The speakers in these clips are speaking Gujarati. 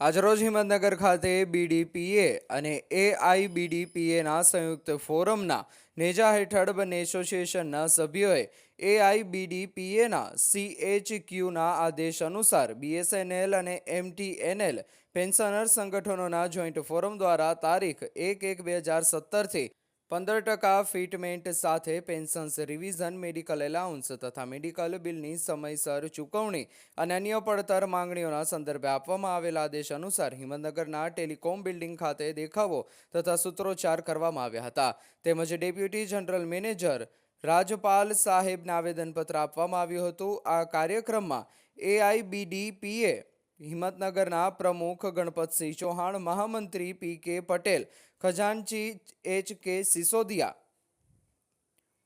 આજરોજ હિંમતનગર ખાતે બીડીપીએ અને એઆઈબીડીપીએના સંયુક્ત ફોરમના નેજા હેઠળ બંને એસોસિએશનના સભ્યોએ એઆઈબીડીપીએના સીએચક્યુના આદેશ અનુસાર બીએસએનએલ અને એમટીએનએલ પેન્શનર સંગઠનોના જોઈન્ટ ફોરમ દ્વારા તારીખ 1/1/2017થી 15% ફિટમેન્ટ સાથે પેન્શન્સ રિવિઝન, મેડિકલ એલાઉન્સ તથા મેડિકલ બિલની સમયસર ચૂકવણી અને અન્ય પડતર માંગણીઓના સંદર્ભે આપવામાં આવેલા આદેશ અનુસાર હિંમતનગરના ટેલિકોમ બિલ્ડિંગ ખાતે દેખાવો તથા સૂત્રોચ્ચાર કરવામાં આવ્યા હતા. તેમજ ડેપ્યુટી જનરલ મેનેજર રાજપાલ સાહેબને આવેદનપત્ર આપવામાં આવ્યું હતું. આ કાર્યક્રમમાં એઆઈબીડીપીએ હિંમતનગરના પ્રમુખ ગણપતસિંહ ચૌહાણ, મહામંત્રી પી.કે. પટેલ, ખજાનચી એચ.કે. સિસોદિયા,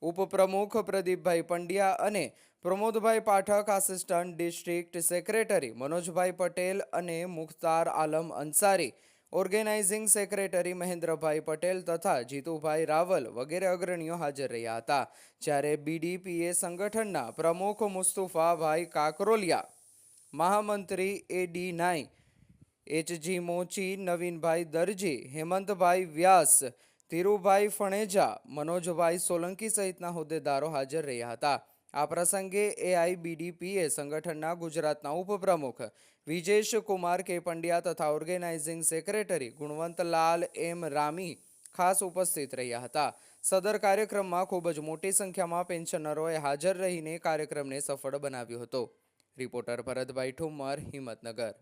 ઉપપ્રમુખ પ્રદીપભાઈ પંડ્યા અને પ્રમોદભાઈ પાઠક, આસિસ્ટન્ટ ડિસ્ટ્રિક્ટ સેક્રેટરી મનોજભાઈ પટેલ અને મુખ્તાર આલમ અંસારી, ઓર્ગેનાઇઝિંગ સેક્રેટરી મહેન્દ્રભાઈ પટેલ તથા જીતુભાઈ રાવલ વગેરે અગ્રણીઓ હાજર રહ્યા હતા. જ્યારે બીડીપીએ સંગઠનના પ્રમુખ મુસ્તુફાભાઈ કાકરોલિયા, મહામંત્રી એડી નાઈ, એચજી મોચી, નવીનભાઈ દરજી, હેમંતભાઈ વ્યાસ, ધીરુભાઈ ફણેજા, મનોજભાઈ સોલંકી સહિતના હોદ્દેદારો હાજર રહ્યા હતા. આ પ્રસંગે એઆઈબીડીપીએ સંગઠનના ગુજરાતના ઉપપ્રમુખ વિજેશ કુમાર કે પંડ્યા તથા ઓર્ગેનાઇઝિંગ સેક્રેટરી ગુણવંતલાલ એમ રામી ખાસ ઉપસ્થિત રહ્યા હતા. સદર કાર્યક્રમમાં ખૂબ જ મોટી સંખ્યામાં પેન્શનરોએ હાજર રહીને કાર્યક્રમને સફળ બનાવ્યો હતો. રિપોર્ટર ભરતભાઈ ઠુમ્મર, હિંમતનગર.